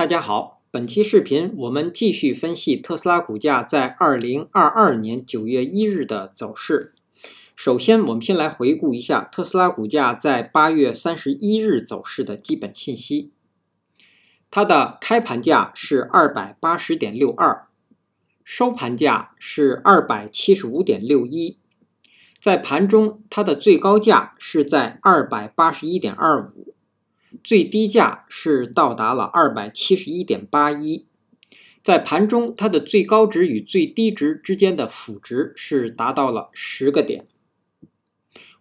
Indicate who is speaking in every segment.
Speaker 1: 大家好，本期视频我们继续分析特斯拉股价在2022年9月1日的走势。首先，我们先来回顾一下特斯拉股价在8月31日走势的基本信息。它的开盘价是 280.62， 收盘价是 275.61， 在盘中它的最高价是在 281.25， 最低价是到达了 271.81， 在盘中它的最高值与最低值之间的负值是达到了10个点。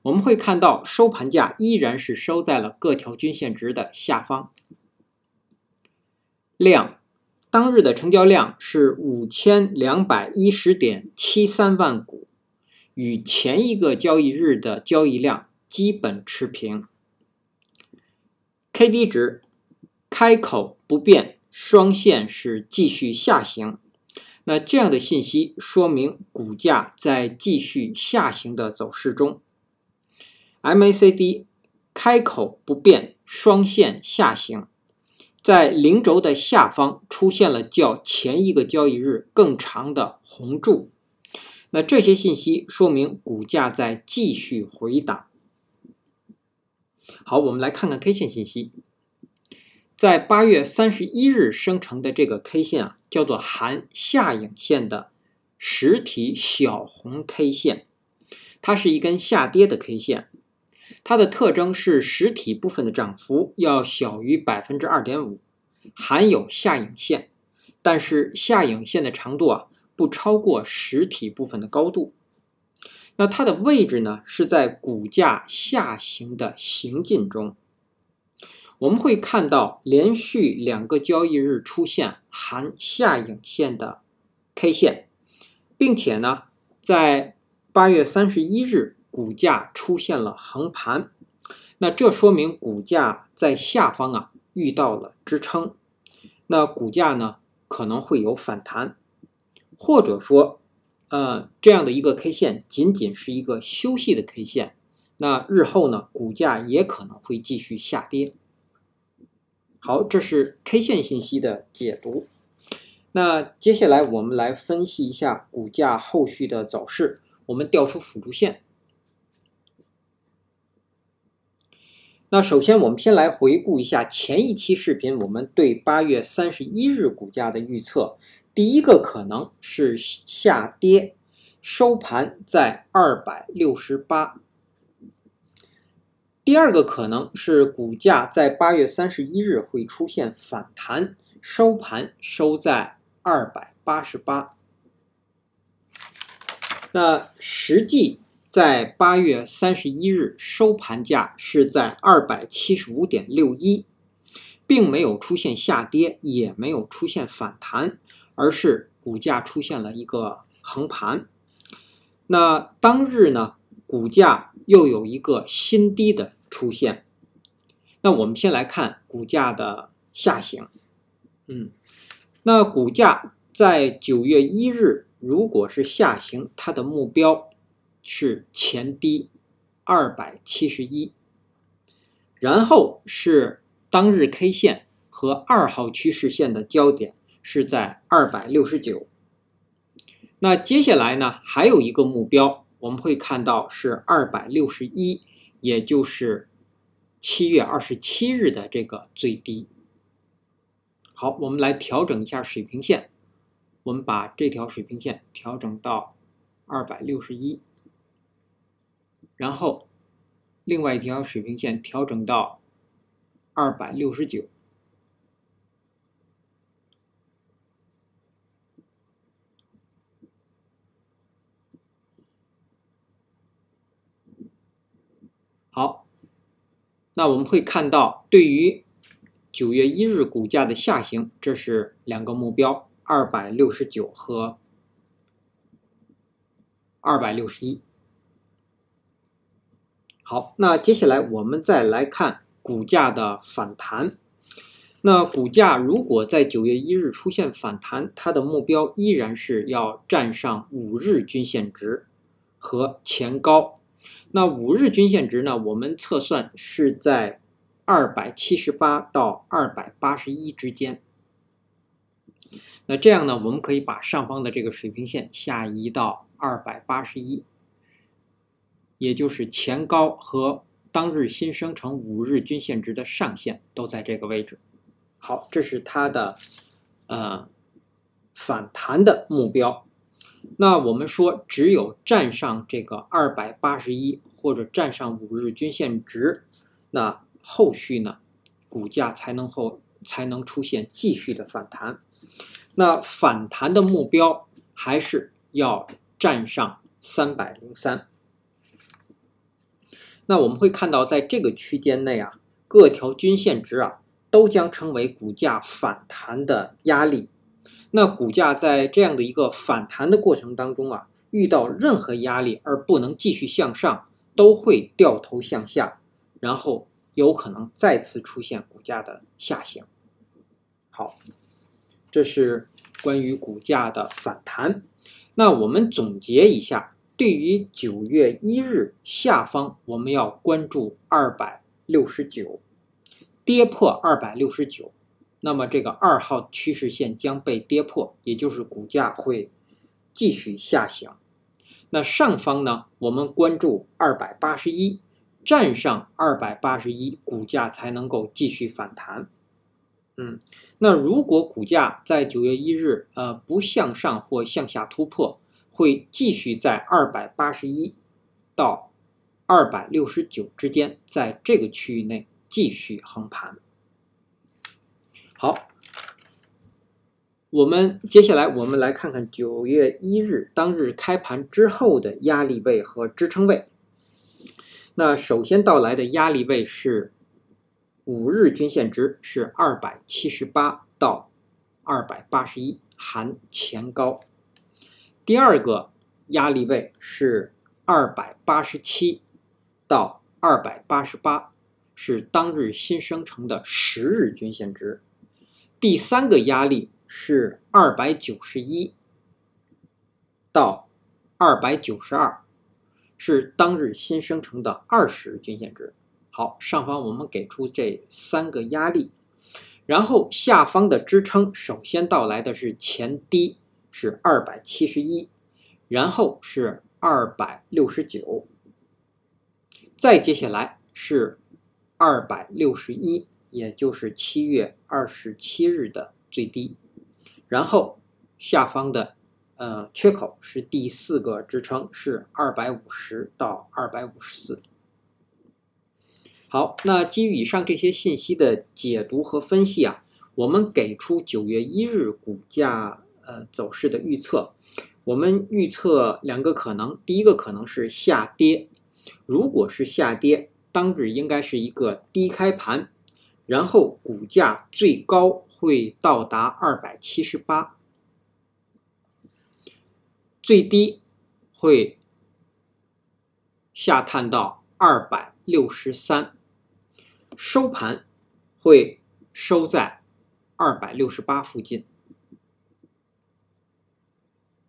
Speaker 1: 我们会看到收盘价依然是收在了各条均线值的下方。量，当日的成交量是 5210.73 万股，与前一个交易日的交易量基本持平。KD 值开口不变，双线是继续下行。那这样的信息说明股价在继续下行的走势中。MACD 开口不变，双线下行，在零轴的下方出现了较前一个交易日更长的红柱。那这些信息说明股价在继续回档。好，我们来看看 K 线信息。在8月31日生成的这个 K 线叫做含下影线的实体小红 K 线，它是一根下跌的 K 线。它的特征是实体部分的涨幅要小于 2.5%， 含有下影线，但是下影线的长度不超过实体部分的高度。那它的位置呢是在股价下行的行进中。我们会看到连续2个交易日出现含下影线的 K 线，并且呢在8月31日股价出现了横盘。那这说明股价在下方遇到了支撑，那股价呢可能会有反弹，或者说这样的一个 K 线仅仅是一个休息的 K 线，那日后呢股价也可能会继续下跌。好，这是 K 线信息的解读。那接下来我们来分析一下股价后续的走势。我们调出辅助线。那首先我们先来回顾一下前一期视频我们对8月31日股价的预测。第一个可能是下跌，收盘在268。第二个可能是股价在8月31日会出现反弹，收盘收在288。那实际在8月31日收盘价是在 275.61， 并没有出现下跌，也没有出现反弹，而是股价出现了一个横盘。那当日呢，股价又有一个新低的出现。那我们先来看股价的下行。那股价在9月1日如果是下行，它的目标是前低271，然后是当日 K 线和2号趋势线的交点是在269。那接下来呢，还有一个目标，我们会看到是261，也就是7月27日的这个最低。好，我们来调整一下水平线。我们把这条水平线调整到261，然后另外一条水平线调整到269。好，那我们会看到对于9月1日股价的下行，这是2个目标，269和261。好，那接下来我们再来看股价的反弹。那股价如果在9月1日出现反弹，它的目标依然是要站上5日均线值和前高。那5日均线值呢，我们测算是在278到281之间。那这样呢，我们可以把上方的这个水平线下移到281，也就是前高和当日新生成5日均线值的上限都在这个位置。好，这是它的反弹的目标。那我们说，只有站上这个281或者站上5日均线值，那后续呢，股价才能出现继续的反弹。那反弹的目标还是要站上303。那我们会看到，在这个区间内啊，各条均线值啊都将成为股价反弹的压力。那股价在这样的一个反弹的过程当中啊，遇到任何压力而不能继续向上，都会掉头向下，然后有可能再次出现股价的下行。好，这是关于股价的反弹。那我们总结一下，对于9月1日下方，我们要关注269，跌破269。那么这个2号趋势线将被跌破，也就是股价会继续下行。那上方呢，我们关注281，站上281，股价才能够继续反弹。那如果股价在9月1日不向上或向下突破，会继续在281到269之间，在这个区域内继续横盘。好，接下来我们来看看9月1日当日开盘之后的压力位和支撑位。那首先到来的压力位是5日均线值是278到281，含前高。第二个压力位是287到288，是当日新生成的10日均线值。第三个压力是291到292，是当日新生成的20日均线值。好，上方我们给出这3个压力，然后下方的支撑首先到来的是前低是271，然后是269，再接下来是261，也就是7月27日的最低，然后下方的缺口是第4个支撑是250到254。好，那基于以上这些信息的解读和分析啊，我们给出9月1日股价走势的预测。我们预测2个可能，第一个可能是下跌，如果是下跌，当日应该是一个低开盘，然后股价最高会到达278，最低会下探到263，收盘会收在268附近，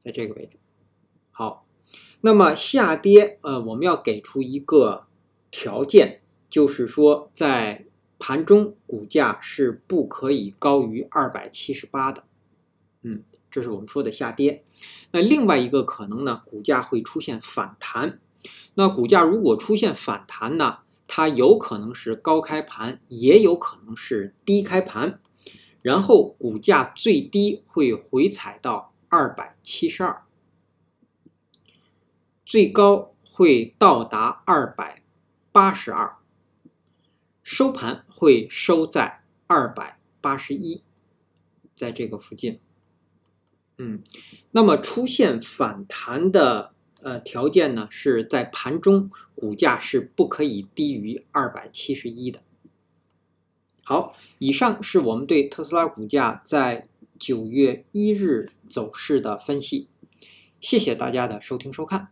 Speaker 1: 在这个位置。好，那么下跌我们要给出一个条件，就是说在盘中股价是不可以高于278的。这是我们说的下跌。那另外一个可能呢，股价会出现反弹。那股价如果出现反弹呢，它有可能是高开盘，也有可能是低开盘，然后股价最低会回踩到272，最高会到达282，收盘会收在281，在这个附近。那么出现反弹的条件呢，是在盘中股价是不可以低于271的。好，以上是我们对特斯拉股价在9月1日走势的分析，谢谢大家的收听收看。